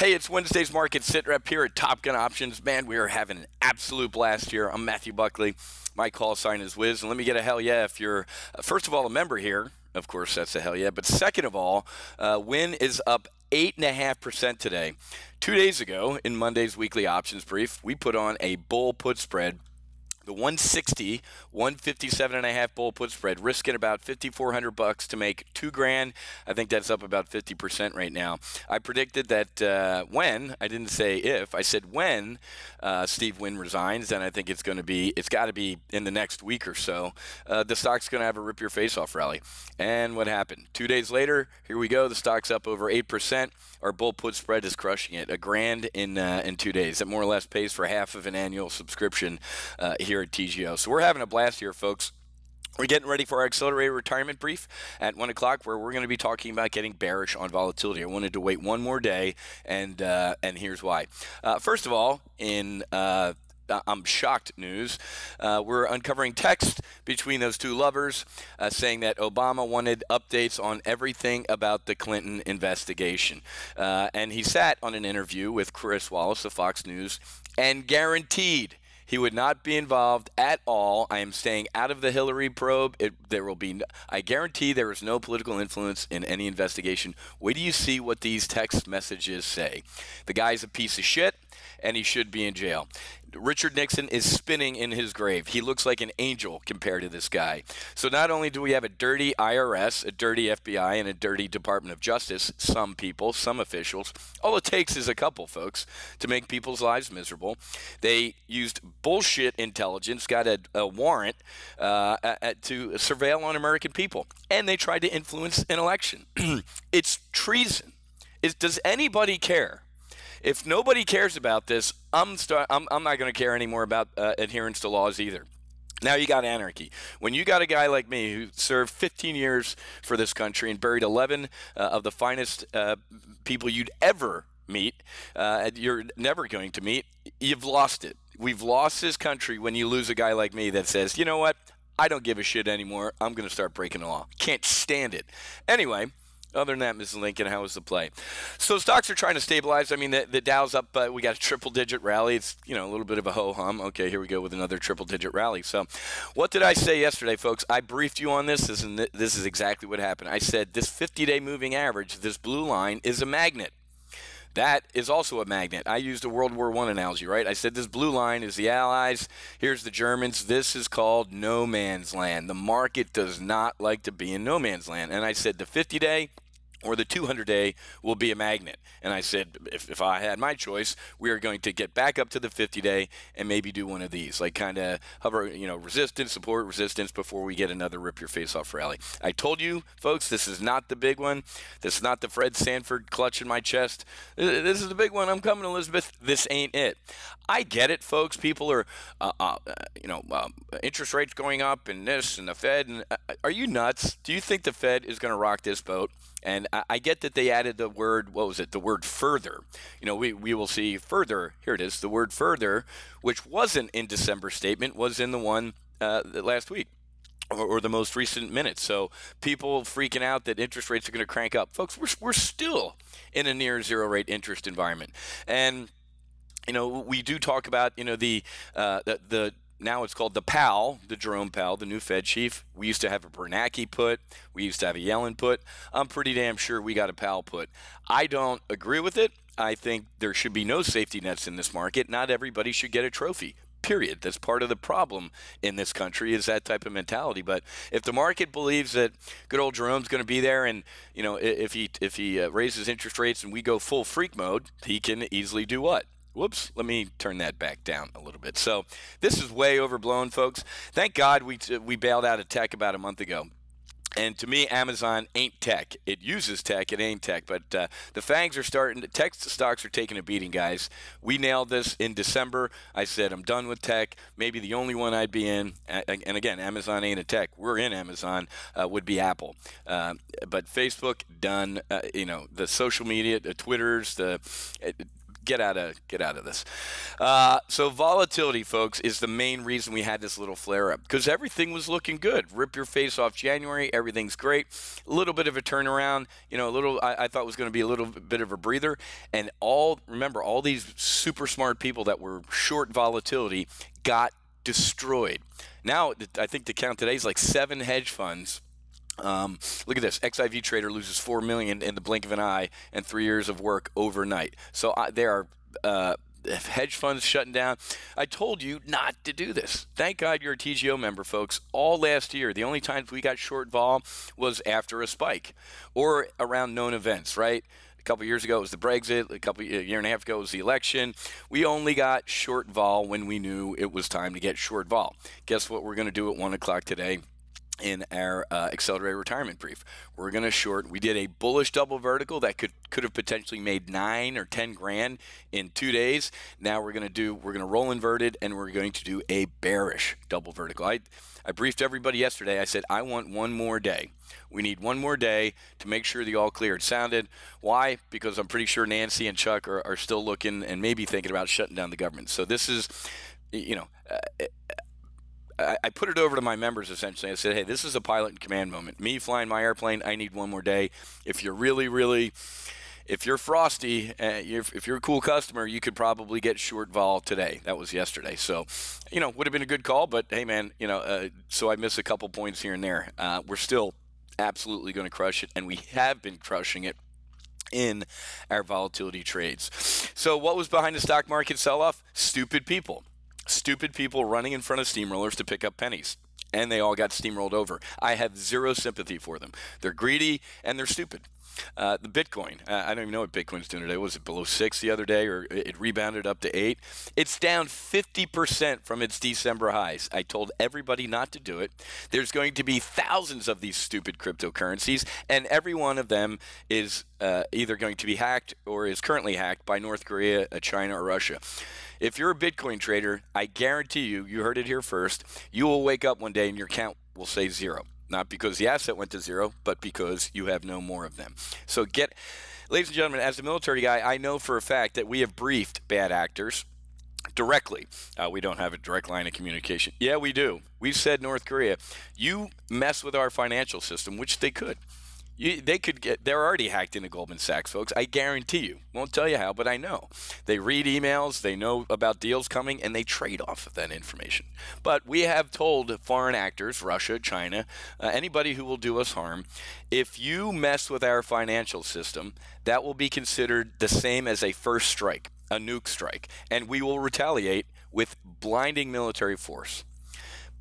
Hey, it's Wednesday's Market SITREP here at Top Gun Options. Man, we are having an absolute blast here. I'm Matthew Buckley. My call sign is Wiz. And let me get a hell yeah if you're, first of all, a member here. Of course, that's a hell yeah. But second of all, WYNN is up 8.5% today. 2 days ago, in Monday's weekly options brief, we put on a bull put spread. The 160, 157.5 bull put spread, risking about $5,400 to make $2,000. I think that's up about 50% right now. I predicted that when, I didn't say if, I said when Steve Wynn resigns, and I think it's got to be in the next week or so. The stock's going to have a rip your face off rally. And what happened? 2 days later, here we go. The stock's up over 8%. Our bull put spread is crushing it. $1,000 in 2 days. That more or less pays for half of an annual subscription here at TGO. So we're having a blast here, folks. We're getting ready for our accelerated retirement brief at 1 o'clock, where we're going to be talking about getting bearish on volatility. I wanted to wait one more day, and here's why. First of all, I'm shocked news. We're uncovering text between those two lovers saying that Obama wanted updates on everything about the Clinton investigation. And he sat on an interview with Chris Wallace of Fox News and guaranteed he would not be involved at all. I am staying out of the Hillary probe. I guarantee there is no political influence in any investigation. Wait till you see what these text messages say. The guy's a piece of shit, and he should be in jail. Richard Nixon is spinning in his grave. He looks like an angel compared to this guy. So not only do we have a dirty IRS, a dirty FBI, and a dirty Department of Justice, some people, some officials, all it takes is a couple, folks, to make people's lives miserable. They used bullshit intelligence, got a warrant to surveil on American people, and they tried to influence an election. It's treason. Does anybody care? If nobody cares about this, I'm not going to care anymore about adherence to laws either. Now you got anarchy. When you got a guy like me who served 15 years for this country and buried 11 of the finest people you'd ever meet, you're never going to meet, you've lost it. We've lost this country when you lose a guy like me that says, you know what, I don't give a shit anymore. I'm going to start breaking the law. Can't stand it. Anyway, other than that, Ms. Lincoln, how was the play? So stocks are trying to stabilize. I mean, the Dow's up, but we got a triple-digit rally. It's, a little bit of a ho-hum. Okay, here we go with another triple-digit rally. So what did I say yesterday, folks? I briefed you on this, and this is exactly what happened. I said this 50-day moving average, this blue line, is a magnet. That is also a magnet. I used a World War I analogy, right? I said this blue line is the Allies. Here's the Germans. This is called no man's land. The market does not like to be in no man's land. And I said the 50-day or the 200-day will be a magnet. And I said, if I had my choice, we are going to get back up to the 50-day and maybe do one of these, like kind of hover, resistance, support, resistance before we get another rip-your-face-off rally. I told you, folks, this is not the big one. This is not the Fred Sanford clutch in my chest. This is the big one. I'm coming, Elizabeth. This ain't it. I get it, folks. People are, interest rates going up and this and the Fed. And are you nuts? Do you think the Fed is going to rock this boat? And I get that they added the word, what was it, the word further. We will see further. Here it is, the word further, which wasn't in December statement, was in the one last week or the most recent minutes. So people freaking out that interest rates are going to crank up. Folks, we're still in a near zero rate interest environment. And, we do talk about, now it's called the Powell, the Jerome Powell, the new Fed chief. We used to have a Bernanke put. We used to have a Yellen put. I'm pretty damn sure we got a Powell put. I don't agree with it. I think there should be no safety nets in this market. Not everybody should get a trophy, period. That's part of the problem in this country is that type of mentality. But if the market believes that good old Jerome's going to be there and, if he raises interest rates and we go full freak mode, he can easily do what? Whoops, let me turn that back down a little bit. So this is way overblown, folks. Thank God we bailed out of tech about a month ago. And to me, Amazon ain't tech. It uses tech. It ain't tech. But the FANGs are starting. Tech stocks are taking a beating, guys. We nailed this in December. I said I'm done with tech. Maybe the only one I'd be in, and again, Amazon ain't a tech. We're in Amazon, would be Apple. But Facebook, done. The social media, the Twitters, get out of this. So volatility, folks, is the main reason we had this little flare up, because everything was looking good. Rip your face off January, everything's great. A little bit of a turnaround, you know, I thought was going to be a little bit of a breather. And remember, all these super smart people that were short volatility got destroyed. Now, I think the count today is like 7 hedge funds. Look at this. XIV trader loses $4 million in the blink of an eye and 3 years of work overnight. So there are hedge funds shutting down. I told you not to do this. Thank God you're a TGO member, folks. All last year, the only times we got short vol was after a spike or around known events, right? A couple years ago it was the Brexit. A year and a half ago it was the election. We only got short vol when we knew it was time to get short vol. Guess what we're going to do at 1 o'clock today? In our accelerated retirement brief, we're going to short. We did a bullish double vertical that could have potentially made 9 or 10 grand in 2 days. Now we're going to roll inverted, and we're going to do a bearish double vertical. I briefed everybody yesterday. I said I want one more day. We need one more day to make sure the all clear. It sounded. Why? Because I'm pretty sure Nancy and Chuck are still looking and maybe thinking about shutting down the government. So this is, you know. I put it over to my members, essentially. I said, hey, this is a pilot and command moment. Me flying my airplane, I need one more day. If you're if you're frosty, if you're a cool customer, you could probably get short vol today. That was yesterday. So, you know, would have been a good call. But, hey, man, you know, so I miss a couple points here and there. We're still absolutely going to crush it, and we have been crushing it in our volatility trades. So what was behind the stock market sell-off? Stupid people. Stupid people running in front of steamrollers to pick up pennies, and they all got steamrolled over. I have zero sympathy for them. They're greedy and they're stupid. The Bitcoin, I don't even know what Bitcoin's doing today. Was it below 6 the other day, or it rebounded up to 8? It's down 50% from its December highs. I told everybody not to do it. There's going to be thousands of these stupid cryptocurrencies, and every one of them is either going to be hacked or is currently hacked by North Korea, China, or Russia. If you're a Bitcoin trader, I guarantee you heard it here first, you will wake up one day and your count will say 0. Not because the asset went to 0, but because you have no more of them. So ladies and gentlemen, as a military guy, I know for a fact that we have briefed bad actors directly. We don't have a direct line of communication. Yeah, we do. We've said, North Korea, you mess with our financial system, which they could. They're already hacked into Goldman Sachs, folks. I guarantee you. Won't tell you how, but I know. They read emails, they know about deals coming, and they trade off of that information. But we have told foreign actors, Russia, China, anybody who will do us harm, if you mess with our financial system, that will be considered the same as a first strike, a nuke strike, and we will retaliate with blinding military force.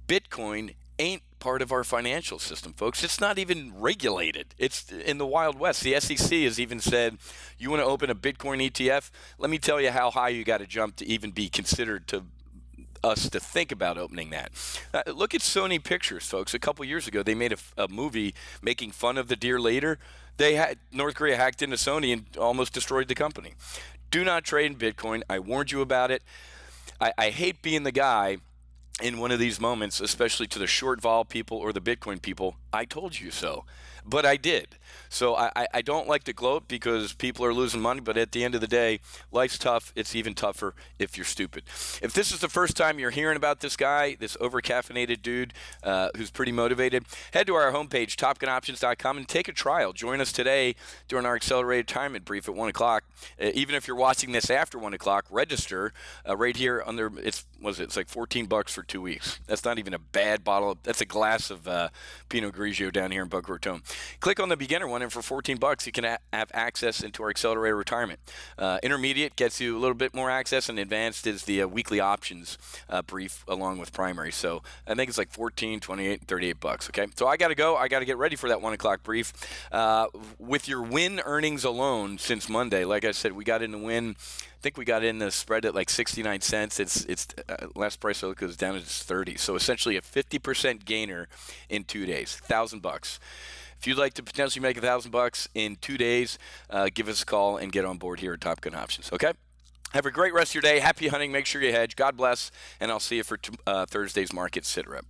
Bitcoin ain't part of our financial system, folks. It's not even regulated. It's in the Wild West. The SEC has even said, you want to open a Bitcoin ETF? Let me tell you how high you got to jump to even be considered to us to think about opening that. Look at Sony Pictures, folks. A couple years ago, they made a movie making fun of the dear later. North Korea hacked into Sony and almost destroyed the company. Do not trade in Bitcoin. I warned you about it. I hate being the guy in one of these moments, especially to the short vol people or the Bitcoin people. I told you so, but I did. So I don't like to gloat because people are losing money, but at the end of the day, life's tough. It's even tougher if you're stupid. If this is the first time you're hearing about this guy, this over-caffeinated dude who's pretty motivated, head to our homepage, topgunoptions.com, and take a trial. Join us today during our accelerated retirement brief at 1 o'clock. Even if you're watching this after 1 o'clock, register right here under, it's like $14 for 2 weeks. That's not even a bad bottle. That's a glass of Pinot Grigio down here in Boca Raton. Click on the beginner one, and for $14 you can have access into our accelerated retirement. Intermediate gets you a little bit more access, and advanced is the weekly options brief along with primary. So I think it's like $14, $28, $38. Okay, so I got to go. I got to get ready for that 1 o'clock brief. With your WYNN earnings alone since Monday, like I said, we got into WYNN. I think we got in the spread at like 69 cents. It's last price I looked was down to 30. So essentially a 50% gainer in 2 days, $1,000. If you'd like to potentially make $1,000 in 2 days, give us a call and get on board here at Top Gun Options. Okay. Have a great rest of your day. Happy hunting. Make sure you hedge. God bless, and I'll see you for Thursday's market SITREP.